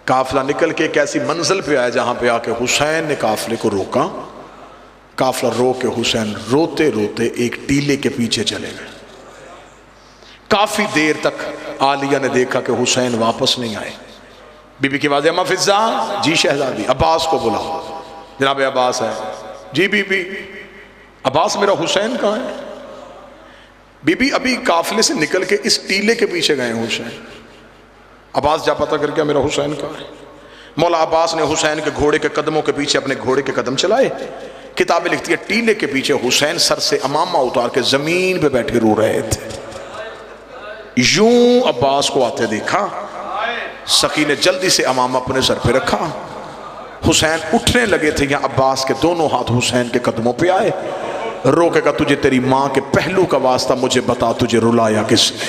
قافلہ نکل کے ایک ایسی منزل پہ آیا جہاں پہ آ کے حسین نے قافلے کو روکا. قافلہ روک کے حسین روتے روتے ایک ٹیلے کے پیچھے چلے گئے. کافی دیر تک عالیہ نے دیکھا کہ حسین واپس نہیں آئے. بی بی کی آواز اما فضا، جی شہزادی. عباس کو بلاؤ. جناب عباس ہے. G B be. عباس میرا حسین کہاں ہے؟ بی بی ابھی قافلے سے نکل کے اس ٹیلے کے پیچھے گئے ہیں حسین. عباس جا پتہ کر کے میرا حسین کہاں ہے؟ مولا عباس نے حسین کے گھوڑے کے قدموں کے پیچھے اپنے گھوڑے کے قدم چلائے. کتابیں لکھتی ہے ٹیلے کے پیچھے حسین سر سے امامہ اتار کے زمین پہ بیٹھے رو رہے تھے. یوں عباس کو آتے دیکھا، سخی نے جلدی سے امامہ اپنے سر پہ رکھا. حسین اٹھنے لگے تھے یا عباس کے دونوں ہاتھ حسین کے قدموں پہ آئے. رو کے کہا تجھے تیری ماں کے پہلو کا واسطہ مجھے بتا تجھے رلایا کس نے؟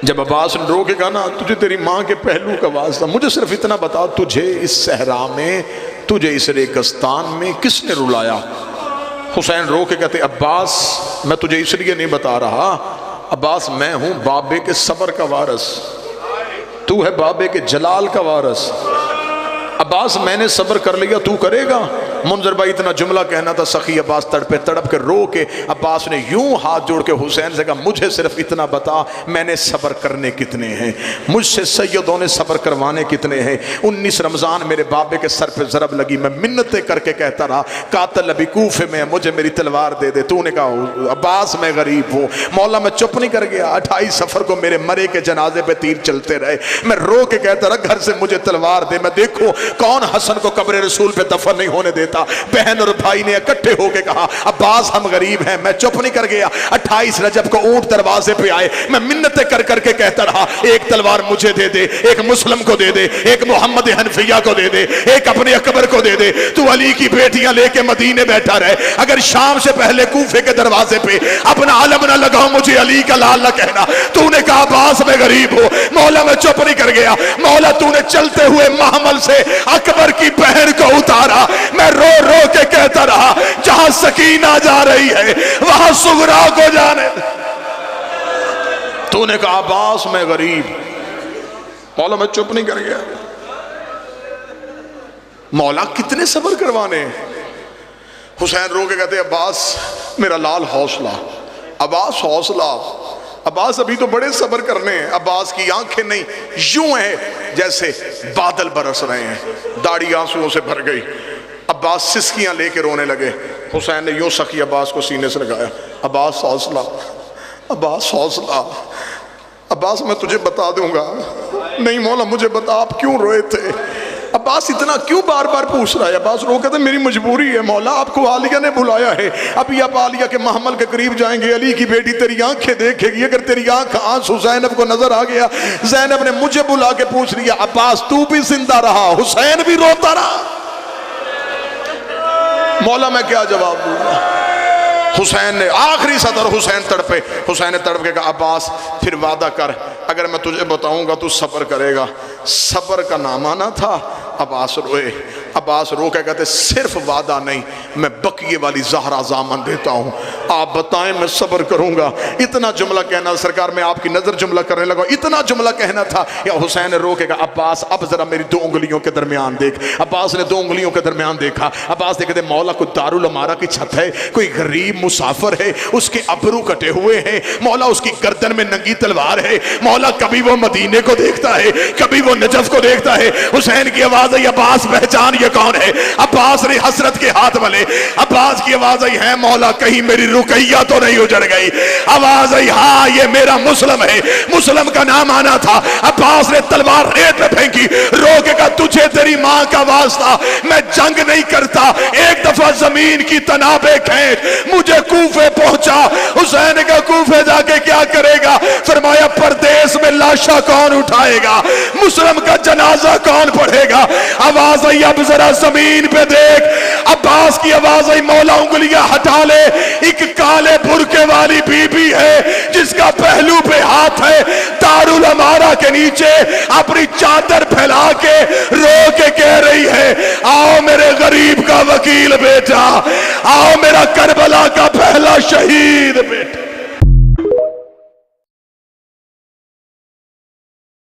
جب عباس نے رو کے کہا نا تجھے تیری ماں کے پہلو کا واسطہ مجھے صرف اتنا بتا تجھے اس صحرا میں، تجھے اس ریگستان میں کس نے رلایا؟ حسین رو کے کہتے عباس میں تجھے اس لیے نہیں بتا رہا، عباس میں ہوں بابے کے صبر کا وارث، تو ہے بابے کے جلال کا وارث. عباس میں نے صبر کر لیا، تو کرے گا؟ منظر بھائی اتنا جملہ کہنا تھا. سخی عباس تڑپے تڑپ کے رو کے عباس نے یوں ہاتھ جوڑ کے حسین سے کہا مجھے صرف اتنا بتا میں نے صبر کرنے کتنے ہیں، مجھ سے سیدوں نے صبر کروانے کتنے ہیں. 19 رمضان میرے بابے کے سر پہ ضرب لگی، میں منتیں کر کے کہتا رہا قاتل ابھی کوفے میں، مجھے میری تلوار دے دے. تو نے کہا عباس میں غریب ہوں. مولا میں چپ نہیں کر گیا. 28 سفر کو میرے مرے کے جنازے پہ تیر چلتے رہے. میں رو کے کہتا رہا گھر سے مجھے تلوار دے. میں دیکھو کون حسن کو قبر رسول پہ دفن نہیں ہونے دیتا. بہن اور بھائی نے اکٹھے ہو کے کہا عباس ہم غریب ہیں. میں چپ نہیں کر گیا. 28 رجب کو اونٹ دروازے پہ آئے. میں منتیں کر کر کے کہتا رہا ایک تلوار مجھے دے دے، ایک مسلم کو دے دے، ایک محمد حنفیہ کو دے دے، ایک اپنے اکبر کو دے دے. تو علی کی بیٹیاں لے کے مدینے بیٹھا رہے. اگر شام سے پہلے کوفے کے دروازے پہ اپنا علم نہ لگاؤ مجھے علی کا لال نہ کہنا. تو نے کہا عباس میں غریب ہوں. مولا میں چپ نہیں کر گیا. مولا تو نے چلتے ہوئے محمل سے اکبر کی بہن کو اتارا. میں رو رو کے کہتا رہا جہاں سکینہ جا رہی ہے وہاں صغرا کو جانے. تو نے کہا عباس میں غریب. مولا میں چپ نہیں کر گیا. مولا کتنے صبر کروانے. حسین رو کے کہتے عباس میرا لال حوصلہ، عباس حوصلہ. عباس ابھی تو بڑے صبر کرنے ہیں. عباس کی آنکھیں نہیں یوں ہیں جیسے بادل برس رہے ہیں. داڑھی آنسوؤں سے بھر گئی. عباس سسکیاں لے کے رونے لگے. حسین نے یوں سخی عباس کو سینے سے لگایا. عباس حوصلہ، عباس حوصلہ. عباس میں تجھے بتا دوں گا. نہیں مولا مجھے بتا آپ کیوں روئے تھے؟ عباس اتنا کیوں بار بار پوچھ رہا ہے؟ عباس رو کہتے میری مجبوری ہے مولا، آپ کو عالیہ نے بلایا ہے. ابھی آپ عالیہ کے محمل کے قریب جائیں گے. علی کی بیٹی تیری آنکھیں دیکھے گی. اگر تیری آنکھ آنسو زینب کو نظر آ گیا. زینب نے مجھے بلا کے پوچھ لیا عباس تو بھی زندہ رہا، حسین بھی روتا رہا. مولا میں کیا جواب دوں گا؟ حسین نے آخری سطر حسین تڑپے. حسین نے تڑپ کے کہا عباس پھر وعدہ کر اگر میں تجھے بتاؤں گا تو صبر کرے گا. صبر کا نام آنا تھا. عباس روئے. عباس رو کے کہتے صرف وعدہ نہیں میں بقیے والی زہرا زامن دیتا ہوں، آپ بتائیں میں صبر کروں گا. اتنا جملہ کہنا سرکار میں آپ کی نظر جملہ کرنے لگا. اتنا جملہ کہنا تھا. یا حسین نے رو کے کہا عباس اب ذرا میری 2 انگلیوں کے درمیان دیکھ. عباس نے 2 انگلیوں کے درمیان دیکھا. عباس نے کہتے مولا کوئی دارالعمارہ کی چھت ہے، کوئی غریب مسافر ہے، اس کے ابرو کٹے ہوئے ہیں. مولا اس کی گردن میں ننگی تلوار ہے. مولا کبھی وہ مدینے کو دیکھتا ہے کبھی وہ نجف کو دیکھتا ہے. حسین کی آواز آئی عباس پہچان یہ کون ہے؟ عباس نے حسرت کے ہاتھ ملے. عباس کی آواز آئی ہے مولا کہیں میری رقیہ تو نہیں اجڑ گئی. آواز آئی ہاں یہ میرا مسلم ہے. مسلم کا نام آنا تھا. عباس نے تلوار ریت میں پھینکی. رو کے کہا تجھے تیری ماں کا واسطہ میں جنگ نہیں کرتا. ایک دفعہ زمین کی تنابیں کھینچ مجھے کوفے پہنچا. حسین کا کوفے جا کے کیا کرے گا؟ فرمایا پردیس میں لاشا کون اٹھائے گا؟ مسلم کا جنازہ کون پڑھے گا؟ آواز آئی اب ذرا زمین پہ دیکھ. عباس کی آواز آئی مولا انگلیاں ہٹا لے. ایک کالے برکے والی بی بی ہے جس کا پہلو پہ ہاتھ ہے. دارالعمارہ کے نیچے اپنی چادر پھیلا کے رو کے کہہ رہی ہے آؤ میرے غریب کا وکیل بیٹا، آؤ میرا کربلا کا پہلا شہید بیٹا.